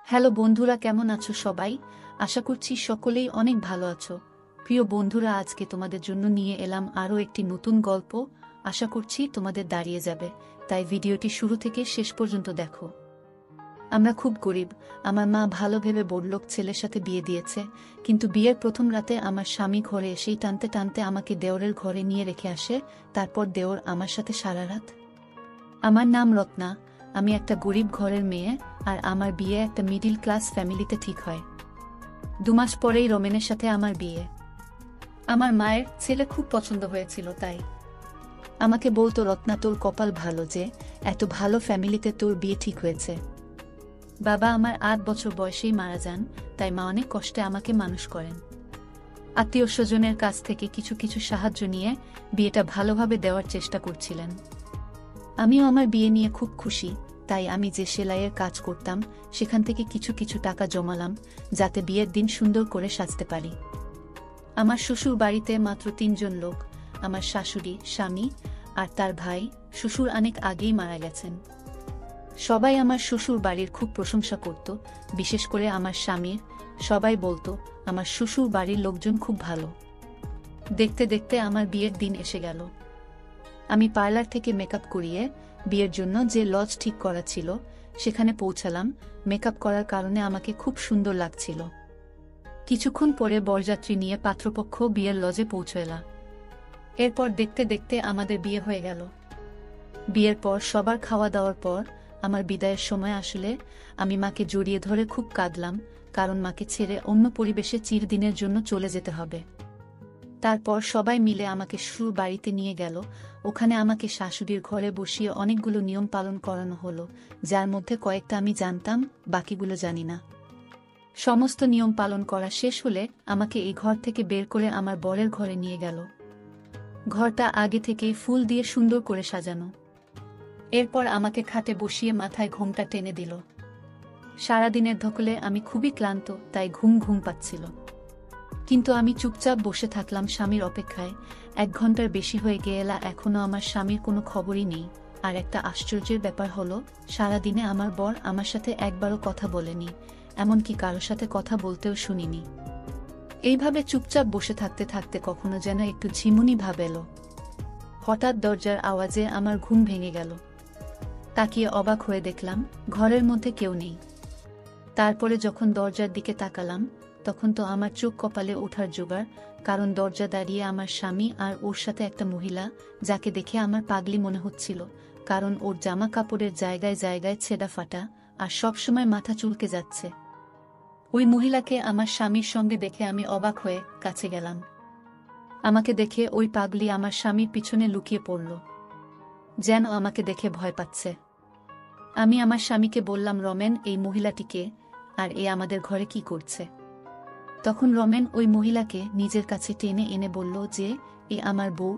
Hello বন্ধুরা, কেমন আছো সবাই? আশা করছি সকলেই অনেক ভালো আছো। প্রিয় বন্ধুরা, আজকে তোমাদের জন্য নিয়ে এলাম আরও একটি নতুন গল্প। আশা করছি তোমাদের দাঁড়িয়ে যাবে, তাই ভিডিওটি শুরু থেকে শেষ পর্যন্ত দেখো। আমরা খুব গরিব। আমার মা ভালো ভেবে বড়লোক ছেলের সাথে বিয়ে দিয়েছে, কিন্তু বিয়ের প্রথম রাতে আমার স্বামী ঘরে এসেই টানতে টানতে আমাকে দেওরের ঘরে নিয়ে রেখে আসে। তারপর দেওর আমার সাথে সারা রাত। আমার নাম রত্না, আমি একটা গরিব ঘরের মেয়ে, আর আমার বিয়ে একটা মিডিল ক্লাস ফ্যামিলিতে ঠিক হয়। 2 মাস পরেই রমেনের সাথে আমার বিয়ে। আমার মায়ের ছেলে খুব পছন্দ হয়েছিল, তাই আমাকে বলতো, রত্না, তোর কপাল ভালো যে এত ভালো ফ্যামিলিতে তোর বিয়ে ঠিক হয়েছে। বাবা আমার 8 বছর বয়সেই মারা যান, তাই মা অনেক কষ্টে আমাকে মানুষ করেন। আত্মীয় স্বজনের কাছ থেকে কিছু কিছু সাহায্য নিয়ে বিয়েটা ভালোভাবে দেওয়ার চেষ্টা করছিলেন। আমিও আমার বিয়ে নিয়ে খুব খুশি, তাই আমি যে সেলাইয়ের কাজ করতাম সেখান থেকে কিছু কিছু টাকা জমালাম, যাতে বিয়ের দিন সুন্দর করে সাজতে পারি। আমার শ্বশুর বাড়িতে মাত্র 3 জন লোক, আমার শাশুড়ি, স্বামী আর তার ভাই। শ্বশুর অনেক আগেই মারা গেছেন। সবাই আমার শ্বশুর বাড়ির খুব প্রশংসা করত, বিশেষ করে আমার স্বামীর। সবাই বলতো আমার শ্বশুর বাড়ির লোকজন খুব ভালো। দেখতে দেখতে আমার বিয়ের দিন এসে গেল। আমি পার্লার থেকে মেকআপ করিয়ে বিয়ের জন্য যে লজ ঠিক করা ছিল সেখানে পৌঁছালাম। মেকআপ করার কারণে আমাকে খুব সুন্দর লাগছিল। কিছুক্ষণ পরে বরযাত্রী নিয়ে পাত্রপক্ষ বিয়ের লজে পৌঁছালা। এরপর দেখতে দেখতে আমাদের বিয়ে হয়ে গেল। বিয়ের পর সবার খাওয়া দাওয়ার পর আমার বিদায়ের সময় আসলে আমি মাকে জড়িয়ে ধরে খুব কাঁদলাম, কারণ মাকে ছেড়ে অন্য পরিবেশে চিরদিনের জন্য চলে যেতে হবে। তারপর সবাই মিলে আমাকে শ্বশুর বাড়িতে নিয়ে গেল। ওখানে আমাকে শাশুড়ির ঘরে বসিয়ে অনেকগুলো নিয়ম পালন করানো হলো, যার মধ্যে কয়েকটা আমি জানতাম, বাকিগুলো জানি না। সমস্ত নিয়ম পালন করা শেষ হলে আমাকে এই ঘর থেকে বের করে আমার বরের ঘরে নিয়ে গেল। ঘরটা আগে থেকেই ফুল দিয়ে সুন্দর করে সাজানো। এরপর আমাকে খাটে বসিয়ে মাথায় ঘোমটা টেনে দিল। সারাদিনের ধকলে আমি খুবই ক্লান্ত, তাই ঘুম ঘুম পাচ্ছিল। কিন্তু আমি চুপচাপ বসে থাকলাম স্বামীর অপেক্ষায়। 1 ঘন্টার বেশি হয়ে গেল, এখনো আমার স্বামীর কোনো খবরই নেই। আর একটা আশ্চর্যের ব্যাপার হলো, সারাদিনে আমার বর আমার সাথে একবারও কথা বলেনি, এমনকি কারোর সাথে কথা বলতেও শুনিনি। এইভাবে চুপচাপ বসে থাকতে থাকতে কখনো যেন একটু ঝিমুনি ভাব এলো। হঠাৎ দরজার আওয়াজে আমার ঘুম ভেঙে গেল। তাকিয়ে অবাক হয়ে দেখলাম ঘরের মধ্যে কেউ নেই। তারপরে যখন দরজার দিকে তাকালাম, তখন তো আমার চোখ কপালে ওঠার জোগাড়, কারণ দরজা দাঁড়িয়ে আমার স্বামী আর ওর সাথে একটা মহিলা, যাকে দেখে আমার পাগলি মনে হচ্ছিল, কারণ ওর জামা কাপড়ের জায়গায় জায়গায় ছেঁড়া ফাটা আর সবসময় মাথা চুলকে যাচ্ছে। ওই মহিলাকে আমার স্বামীর সঙ্গে দেখে আমি অবাক হয়ে কাছে গেলাম। আমাকে দেখে ওই পাগলি আমার স্বামীর পিছনে লুকিয়ে পড়ল, যেন আমাকে দেখে ভয় পাচ্ছে। আমি আমার স্বামীকে বললাম, রমেন, এই মহিলাটিকে, আর এ আমাদের ঘরে কি করছে? তখন রমেন ওই মহিলাকে নিজের কাছে টেনে এনে বলল যে, এ আমার বউ,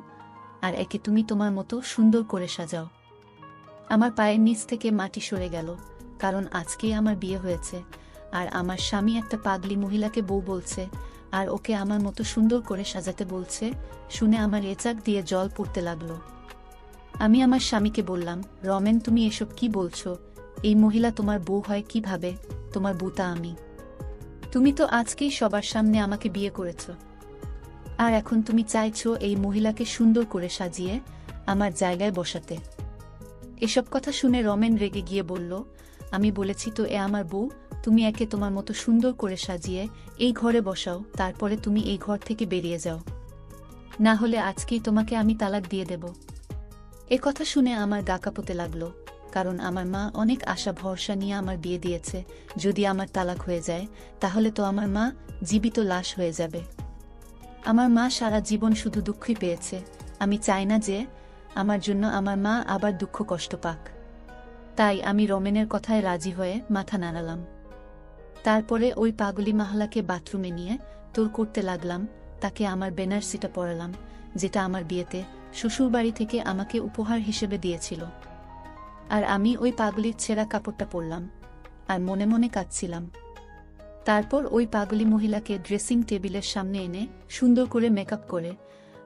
আর একে তুমি তোমার মতো সুন্দর করে সাজাও। আমার পায়ের নিচ থেকে মাটি সরে গেল, কারণ আজকেই আমার বিয়ে হয়েছে, আর আমার স্বামী একটা পাগলি মহিলাকে বউ বলছে, আর ওকে আমার মতো সুন্দর করে সাজাতে বলছে। শুনে আমার এচাক দিয়ে জল পড়তে লাগলো। আমি আমার স্বামীকে বললাম, রমেন, তুমি এসব কি বলছো? এই মহিলা তোমার বউ হয় কিভাবে? তোমার বউটা আমি। তুমি তো আজকেই সবার সামনে আমাকে বিয়ে করেছ, আর এখন তুমি চাইছো এই মহিলাকে সুন্দর করে সাজিয়ে আমার জায়গায় বসাতে। এসব কথা শুনে রমেন রেগে গিয়ে বলল, আমি বলেছি তো এ আমার বউ, তুমি একে তোমার মতো সুন্দর করে সাজিয়ে এই ঘরে বসাও, তারপরে তুমি এই ঘর থেকে বেরিয়ে যাও, না হলে আজকেই তোমাকে আমি তালাক দিয়ে দেব। এ কথা শুনে আমার গা কাঁপতে লাগলো, কারণ আমার মা অনেক আশা ভরসা নিয়ে আমার বিয়ে দিয়েছে। যদি আমার তালাক হয়ে যায়, তাহলে তো আমার মা জীবিত লাশ হয়ে যাবে। আমার মা সারা জীবন শুধু দুঃখই পেয়েছে। আমি চাই না যে আমার জন্য আমার মা আবার দুঃখ কষ্ট পাক। তাই আমি রমেনের কথায় রাজি হয়ে মাথা নাড়ালাম। তারপরে ওই পাগলি মহিলাকে বাথরুমে নিয়ে তোর করতে লাগলাম। তাকে আমার বেনারসিটা পরালাম, যেটা আমার বিয়েতে শ্বশুরবাড়ি থেকে আমাকে উপহার হিসেবে দিয়েছিল। আর আমি ওই পাগলির ছেঁড়া কাপড়টা পরলাম, আর মনে মনে কাঁদছিলাম। তারপর ওই পাগলি মহিলাকে ড্রেসিং টেবিলের সামনে এনে সুন্দর করে মেকআপ করে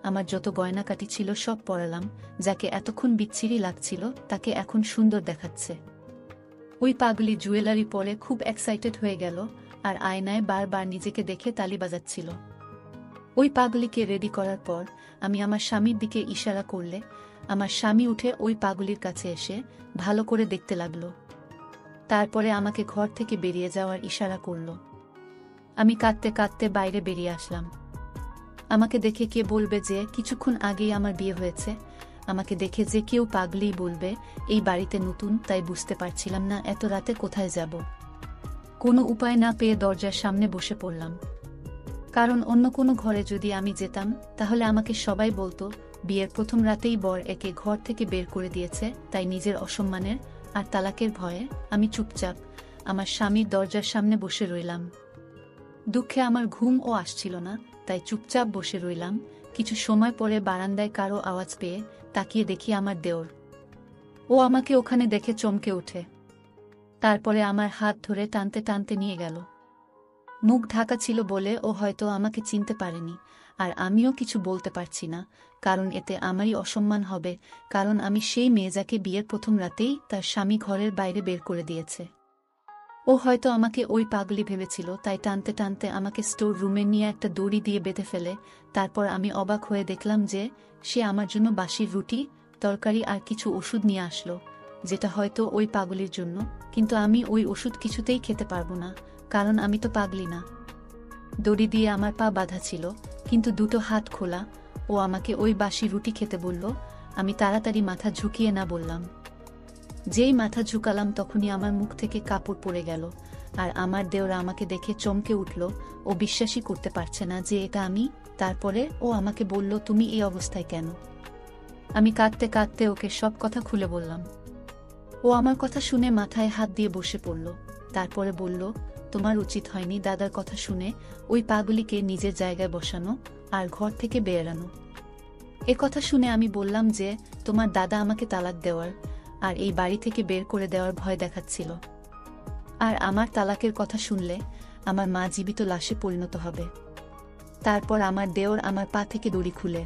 আমার যত গয়নাকাটি ছিল সব পরালাম। যাকে এতক্ষণ বিচ্ছিরি লাগছিল, তাকে এখন সুন্দর দেখাচ্ছে। ওই পাগলি জুয়েলারি পরে খুব এক্সাইটেড হয়ে গেল আর আয়নায় বারবার নিজেকে দেখে তালি বাজাচ্ছিল। ওই পাগলিকে রেডি করার পর আমি আমার স্বামীর দিকে ইশারা করলে আমার স্বামী উঠে ওই পাগলির কাছে এসে ভালো করে দেখতে লাগলো। তারপরে আমাকে ঘর থেকে বেরিয়ে যাওয়ার ইশারা করল। আমি কাঁদতে কাঁদতে বাইরে বেরিয়ে আসলাম। আমাকে দেখে কে বলবে যে কিছুক্ষণ আগেই আমার বিয়ে হয়েছে? আমাকে দেখে যে কেউ পাগলিই বলবে। এই বাড়িতে নতুন, তাই বুঝতে পারছিলাম না এত রাতে কোথায় যাব। কোনো উপায় না পেয়ে দরজার সামনে বসে পড়লাম, কারণ অন্য কোনো ঘরে যদি আমি যেতাম তাহলে আমাকে সবাই বলতো বিয়ের প্রথম রাতেই বর একে ঘর থেকে বের করে দিয়েছে। তাই নিজের অসম্মানের আর তালাকের ভয়ে আমি চুপচাপ আমার স্বামীর দরজার সামনে বসে রইলাম। দুঃখে আমার ঘুমও আসছিল না, তাই চুপচাপ বসে রইলাম। কিছু সময় পরে বারান্দায় কারো আওয়াজ পেয়ে তাকিয়ে দেখি আমার দেওর। ও আমাকে ওখানে দেখে চমকে ওঠে। তারপরে আমার হাত ধরে টানতে টানতে নিয়ে গেল। মুখ ঢাকা ছিল বলে ও হয়তো আমাকে চিনতে পারেনি, আর আমিও কিছু বলতে পারছি না, কারণ এতে আমারই অসম্মান হবে। কারণ আমি সেই মেয়ে যাকে বিয়ের প্রথম রাতেই তার স্বামী ঘরের বাইরে বের করে দিয়েছে। ও হয়তো আমাকে ওই পাগলি ভেবেছিল, তাই টানতে টানতে আমাকে স্টোর রুমে নিয়ে একটা দড়ি দিয়ে বেঁধে ফেলে। তারপর আমি অবাক হয়ে দেখলাম যে সে আমার জন্য বাসি রুটি, তরকারি আর কিছু ওষুধ নিয়ে আসলো, যেটা হয়তো ওই পাগলির জন্য। কিন্তু আমি ওই ওষুধ কিছুতেই খেতে পারবো না, কারণ আমি তো পাগলি না। দড়ি দিয়ে আমার পা বাঁধা ছিল, কিন্তু দুটো হাত খোলা। ও আমাকে ওই বাসি রুটি খেতে বলল। আমি তাড়াতাড়ি মাথা ঝুঁকিয়ে না বললাম। যেই মাথা ঝুঁকালাম তখনই আমার মুখ থেকে কাপড় পড়ে গেল, আর আমার দেওরা আমাকে দেখে চমকে উঠল। ও বিশ্বাসই করতে পারছে না যে এটা আমি। তারপরে ও আমাকে বলল, তুমি এই অবস্থায় কেন? আমি কাঁদতে কাঁদতে ওকে সব কথা খুলে বললাম। ও আমার কথা শুনে মাথায় হাত দিয়ে বসে পড়ল। তারপরে বলল, তোমার উচিত হয়নি দাদার কথা শুনে ওই পাগলিকে নিজের জায়গায় বসানো আর ঘর থেকে বেরানো। এ কথা শুনে আমি বললাম যে তোমার দাদা আমাকে তালাক দেওয়ার আর এই বাড়ি থেকে বের করে দেওয়ার ভয় দেখাচ্ছিল। আর আমার তালাকের কথা শুনলে আমার মা জীবিত লাশে পরিণত হবে। তারপর আমার দেওর আমার পা থেকে দড়ি খুলে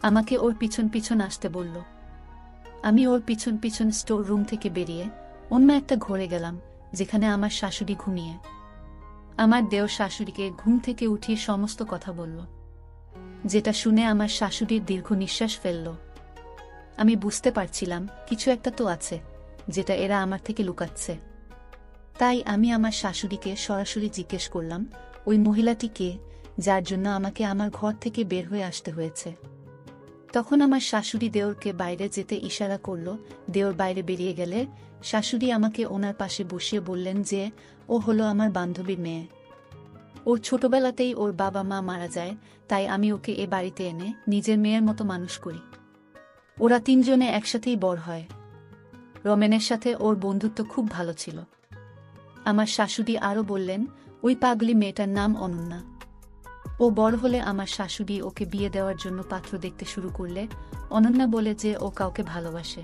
আমাকে ওর পিছন পিছন আসতে বলল। আমি ওর পিছন পিছন স্টোর রুম থেকে বেরিয়ে অন্য একটা ঘরে গেলাম, যেখানে আমার শাশুড়ি ঘুমিয়ে। আমার দেওর শাশুড়িকে ঘুম থেকে উঠিয়ে সমস্ত কথা বলল, যেটা শুনে আমার শাশুড়ির দীর্ঘ নিঃশ্বাস ফেলল। আমি বুঝতে পারছিলাম কিছু একটা তো আছে, যেটা এরা আমার থেকে লুকাচ্ছে। তাই আমি আমার শাশুড়িকে সরাসরি জিজ্ঞেস করলাম, ওই মহিলাটি কে, যার জন্য আমাকে আমার ঘর থেকে বের হয়ে আসতে হয়েছে? তখন আমার শাশুড়ি দেওরকে বাইরে যেতে ইশারা করল। দেওর বাইরে বেরিয়ে গেলে শাশুড়ি আমাকে ওনার পাশে বসিয়ে বললেন যে ও হলো আমার বান্ধবীর মেয়ে। ওর ছোটবেলাতেই ওর বাবা মা মারা যায়, তাই আমি ওকে এ বাড়িতে এনে নিজের মেয়ের মতো মানুষ করি। ওরা তিনজনে একসাথেই বড় হয়। রমেনের সাথে ওর বন্ধুত্ব খুব ভালো ছিল। আমার শাশুড়ি আরও বললেন, ওই পাগলি মেয়েটার নাম অনন্যা। ও বড় হলে আমার শাশুড়ি ওকে বিয়ে দেওয়ার জন্য পাত্র দেখতে শুরু করলে অনন্যা বলে যে ও কাউকে ভালোবাসে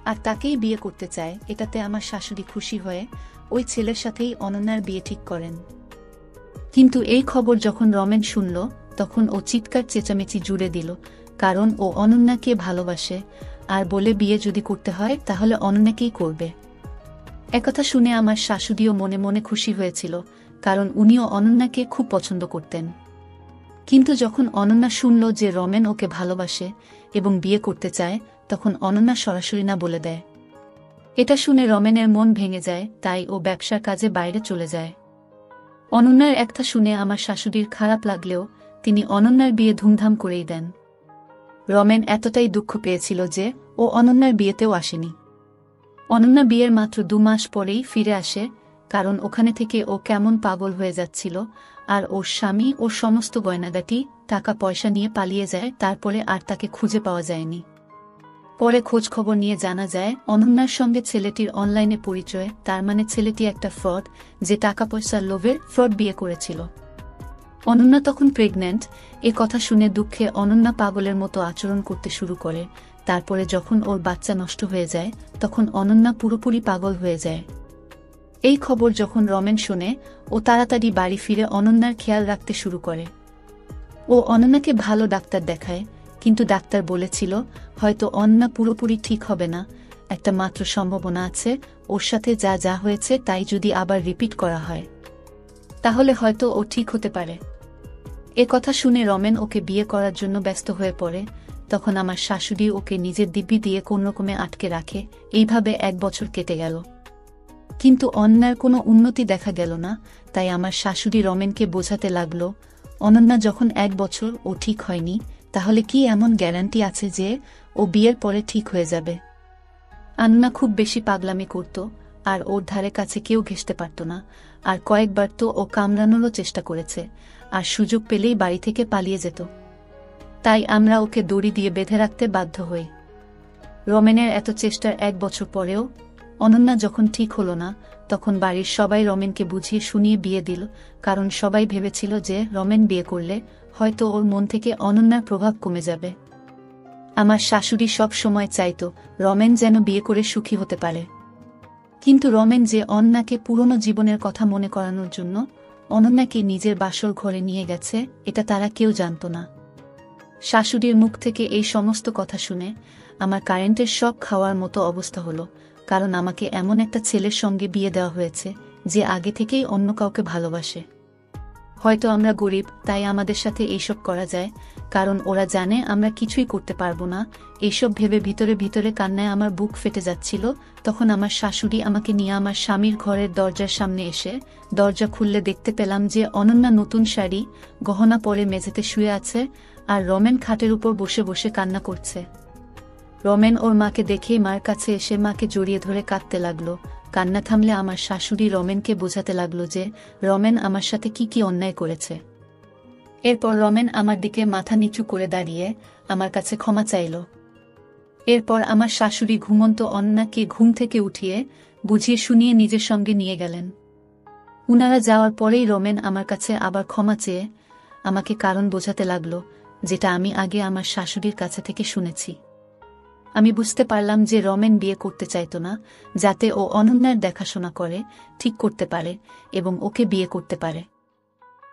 আর তাকেই বিয়ে করতে চায়। এটাতে আমার শাশুড়ি খুশি হয়ে ওই ছেলের সাথেই অনন্যার বিয়ে ঠিক করেন। কিন্তু এই খবর যখন রমেন শুনল তখন ও চিৎকার চেঁচামেচি জুড়ে দিল, কারণ ও অনন্যাকে ভালোবাসে আর বলে বিয়ে যদি করতে হয় তাহলে অনন্যাকেই করবে। একথা শুনে আমার শাশুড়িও মনে মনে খুশি হয়েছিল, কারণ উনিও অনন্যাকে খুব পছন্দ করতেন। কিন্তু যখন অনন্যা শুনল যে রমেন ওকে ভালোবাসে এবং বিয়ে করতে চায়, তখন অনন্যা সরাসরি না বলে দেয়। এটা শুনে রমেনের মন ভেঙে যায়, তাই ও ব্যবসার কাজে বাইরে চলে যায়। অনন্যার একটা শুনে আমার শাশুড়ির খারাপ লাগলেও তিনি অনন্যার বিয়ে ধুমধাম করেই দেন। রমেন এতটাই দুঃখ পেয়েছিল যে ও অনন্যার বিয়েতেও আসেনি। অনন্যা বিয়ের মাত্র 2 মাস পরেই ফিরে আসে, কারণ ওখানে থেকে ও কেমন পাগল হয়ে যাচ্ছিল। আর ওর স্বামী ওর সমস্ত গয়নাগাটি টাকা পয়সা নিয়ে পালিয়ে যায়। তারপরে আর তাকে খুঁজে পাওয়া যায়নি। পরে খোঁজ খবর নিয়ে জানা যায় অনন্যার সঙ্গে ছেলেটির অনলাইনে পরিচয়, তার মানে ছেলেটি একটা ফ্রড, যে টাকা পয়সার লোভে ফ্রড বিয়ে করেছিল। অনন্যা তখন প্রেগন্যান্ট। এ কথা শুনে দুঃখে অনন্যা পাগলের মতো আচরণ করতে শুরু করে। তারপরে যখন ওর বাচ্চা নষ্ট হয়ে যায় তখন অনন্যা পুরোপুরি পাগল হয়ে যায়। এই খবর যখন রমেন শোনে ও তাড়াতাড়ি বাড়ি ফিরে অনন্যার খেয়াল রাখতে শুরু করে। ও অনন্যাকে ভালো ডাক্তার দেখায়, কিন্তু ডাক্তার বলেছিল হয়তো অনন্যা পুরোপুরি ঠিক হবে না, একটা মাত্র সম্ভাবনা আছে, ওর সাথে যা যা হয়েছে তাই যদি আবার রিপিট করা হয় তাহলে হয়তো ও ঠিক হতে পারে। এ কথা শুনে রমেন ওকে বিয়ে করার জন্য ব্যস্ত হয়ে পড়ে। তখন আমার শাশুড়ি ওকে নিজের দিব্যি দিয়ে কোনরকমে আটকে রাখে। এইভাবে 1 বছর কেটে গেল, কিন্তু অনন্যার কোনো উন্নতি দেখা গেল না। তাই আমার শাশুড়ি রমেনকে বোঝাতে লাগল, অনন্যা যখন 1 বছর ও ঠিক হয়নি, তাহলে কি এমন গ্যারান্টি আছে যে ও বিয়ের পরে ঠিক হয়ে যাবে? অনন্যা খুব বেশি পাগলামি করত, আর ওর ধারে কাছে কেউ ঘেঁষতে পারত না। আর কয়েকবার তো ও কামড়ানোরও চেষ্টা করেছে, আর সুযোগ পেলেই বাড়ি থেকে পালিয়ে যেত। তাই আমরা ওকে দড়ি দিয়ে বেঁধে রাখতে বাধ্য হই। রমেনের এত চেষ্টার 1 বছর পরেও অনন্যা যখন ঠিক হলো না, তখন বাড়ির সবাই রমেনকে বুঝিয়ে শুনিয়ে বিয়ে দিল। কারণ সবাই ভেবেছিল যে রমেন বিয়ে করলে হয়তো ওর মন থেকে অনন্যার প্রভাব কমে যাবে। আমার শাশুড়ি সব সময় চাইত রমেন যেন বিয়ে করে সুখী হতে পারে। কিন্তু রমেন যে অনন্যাকে পুরনো জীবনের কথা মনে করানোর জন্য অনন্যাকে নিজের বাসর ঘরে নিয়ে গেছে, এটা তারা কেউ জানত না। শাশুড়ির মুখ থেকে এই সমস্ত কথা শুনে আমার কারেন্টের শক খাওয়ার মতো অবস্থা হলো। কারণ আমাকে এমন একটা ছেলের সঙ্গে বিয়ে দেওয়া হয়েছে যে আগে থেকেই অন্য কাউকে ভালোবাসে। হয়তো আমরা গরিব, তাই আমাদের সাথে এইসব করা যায়, কারণ ওরা জানে আমরা কিছুই করতে পারবো না। এইসব ভেবে ভিতরে ভিতরে কান্নায় আমার বুক ফেটে যাচ্ছিল। তখন আমার শাশুড়ি আমাকে নিয়ে আমার স্বামীর ঘরের দরজার সামনে এসে দরজা খুললে দেখতে পেলাম যে অনন্যা নতুন শাড়ি গহনা পরে মেঝেতে শুয়ে আছে, আর রমেন খাটের উপর বসে বসে কান্না করছে। রমেন ওর মাকে দেখেই মার কাছে এসে মাকে জড়িয়ে ধরে কাঁদতে লাগলো। কান্না থামলে আমার শাশুড়ি রমেনকে বোঝাতে লাগলো যে রমেন আমার সাথে কি কি অন্যায় করেছে। এরপর রমেন আমার দিকে মাথা নিচু করে দাঁড়িয়ে আমার কাছে ক্ষমা চাইল। এরপর আমার শাশুড়ি ঘুমন্ত অন্নাকে ঘুম থেকে উঠিয়ে বুঝিয়ে শুনিয়ে নিজের সঙ্গে নিয়ে গেলেন। উনারা যাওয়ার পরেই রমেন আমার কাছে আবার ক্ষমা চেয়ে আমাকে কারণ বোঝাতে লাগলো, যেটা আমি আগে আমার শাশুড়ির কাছে থেকে শুনেছি। আমি বুঝতে পারলাম যে রমেন বিয়ে করতে চাইত না, যাতে ও অনন্যার দেখাশোনা করে, ঠিক করতে পারে এবং ওকে বিয়ে করতে পারে।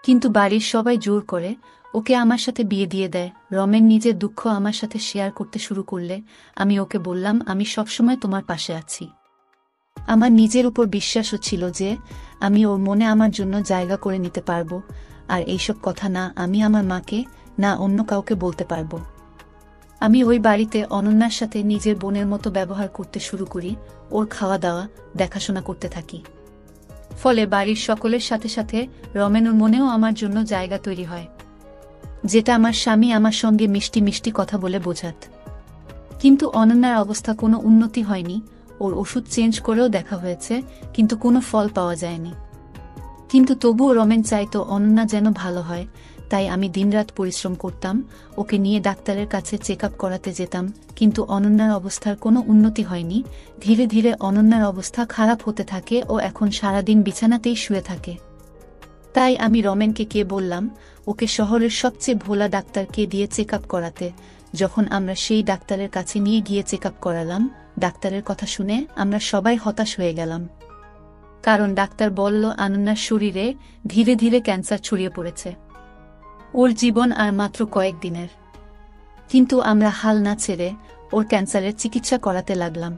কিন্তু বাড়ির সবাই জোর করে ওকে আমার সাথে বিয়ে দিয়ে দেয়। রমেন নিজের দুঃখ আমার সাথে শেয়ার করতে শুরু করলে আমি ওকে বললাম, আমি সবসময় তোমার পাশে আছি। আমার নিজের উপর বিশ্বাসও ছিল যে আমি ওর মনে আমার জন্য জায়গা করে নিতে পারবো, আর এইসব কথা না আমি আমার মাকে না অন্য কাউকে বলতে পারবো। আমি ওই বাড়িতে অনন্যার সাথে নিজের বোনের মতো ব্যবহার করতে শুরু করি, ওর খাওয়া দাওয়া দেখাশোনা করতে থাকি। ফলে বাড়ির সকলের সাথে সাথে রমেনের মনেও আমার জন্য জায়গা তৈরি হয়, যেটা আমার স্বামী আমার সঙ্গে মিষ্টি মিষ্টি কথা বলে বোঝাত। কিন্তু অনন্যার অবস্থা কোনো উন্নতি হয়নি। ওর ওষুধ চেঞ্জ করেও দেখা হয়েছে, কিন্তু কোনো ফল পাওয়া যায়নি। কিন্তু তবুও রমেন চাইতো অনন্যা যেন ভালো হয়। তাই আমি দিনরাত পরিশ্রম করতাম, ওকে নিয়ে ডাক্তারের কাছে চেক আপ করাতে যেতাম। কিন্তু অনন্যার অবস্থার কোনো উন্নতি হয়নি। ধীরে ধীরে অনন্যার অবস্থা খারাপ হতে থাকে, ও এখন সারাদিন বিছানাতেই শুয়ে থাকে। তাই আমি রমেনকে গিয়ে বললাম ওকে শহরের সবচেয়ে ভোলা ডাক্তারকে দিয়ে চেক আপ করাতে। যখন আমরা সেই ডাক্তারের কাছে নিয়ে গিয়ে চেক আপ করালাম, ডাক্তারের কথা শুনে আমরা সবাই হতাশ হয়ে গেলাম। কারণ ডাক্তার বলল অনন্যার শরীরে ধীরে ধীরে ক্যান্সার ছড়িয়ে পড়েছে, ওর জীবন আর মাত্র কয়েকদিনের। কিন্তু আমরা হাল না ছেড়ে ওর ক্যান্সারের চিকিৎসা করাতে লাগলাম।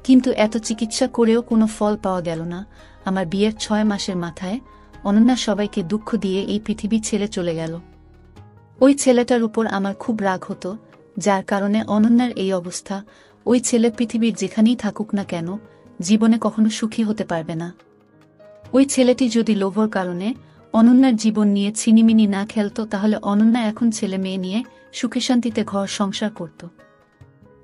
কিন্তু এত চিকিৎসা করেও কোনো ফল পাওয়া গেল না। আমার বিয়ের 6 মাসের মাথায় অনন্যা সবাইকে দুঃখ দিয়ে এই পৃথিবী ছেড়ে চলে গেল। ওই ছেলেটার উপর আমার খুব রাগ হতো, যার কারণে অনন্যার এই অবস্থা। ওই ছেলে পৃথিবীর যেখানেই থাকুক না কেন, জীবনে কখনো সুখী হতে পারবে না। ওই ছেলেটি যদি লোভর কারণে অনন্যার জীবন নিয়ে ছিনিমিনি না খেলত, তাহলে অনন্যা এখন ছেলে মেয়ে নিয়ে সুখে শান্তিতে ঘর সংসার করত।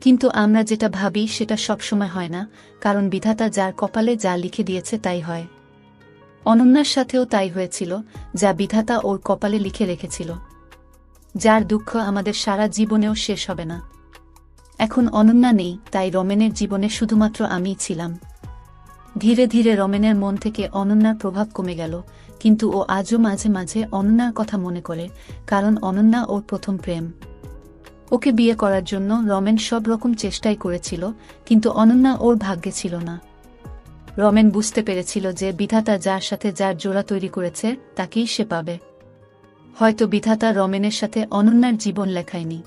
কিন্তু আমরা যেটা ভাবি সেটা সবসময় হয় না, কারণ বিধাতা যার কপালে যা লিখে দিয়েছে তাই হয়। অনন্যার সাথেও তাই হয়েছিল, যা বিধাতা ওর কপালে লিখে রেখেছিল, যার দুঃখ আমাদের সারা জীবনেও শেষ হবে না। এখন অনন্যা নেই, তাই রমেনের জীবনে শুধুমাত্র আমিই ছিলাম। ধীরে ধীরে রমেনের মন থেকে অনন্যার প্রভাব কমে গেল, কিন্তু ও আজও মাঝে মাঝে অনন্যার কথা মনে করে, কারণ অনন্যা ওর প্রথম প্রেম। ওকে বিয়ে করার জন্য রমেন সব রকম চেষ্টাই করেছিল, কিন্তু অনন্যা ওর ভাগ্যে ছিল না। রমেন বুঝতে পেরেছিল যে বিধাতা যার সাথে যার জোড়া তৈরি করেছে তাকেই সে পাবে। হয়তো বিধাতা রমেনের সাথে অনন্যার জীবন লেখায়নি।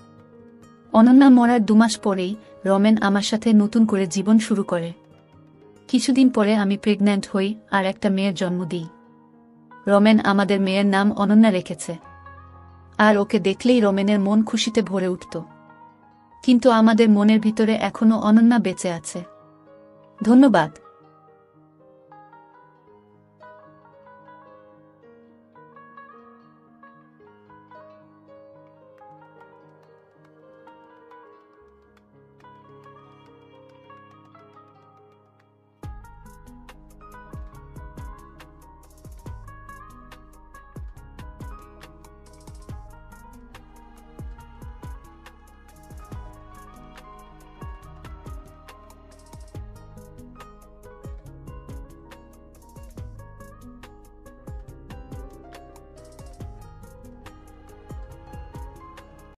অনন্যা মরার 2 মাস পরেই রমেন আমার সাথে নতুন করে জীবন শুরু করে। কিছুদিন পরে আমি প্রেগন্যান্ট হই আর একটা মেয়ের জন্ম দিই। রমেন আমাদের মেয়ের নাম অনন্যা রেখেছে। আর ওকে দেখলেই রমেনের মন খুশিতে ভরে উঠত। কিন্তু আমাদের মনের ভিতরে এখনো অনন্যা বেঁচে আছে। ধন্যবাদ।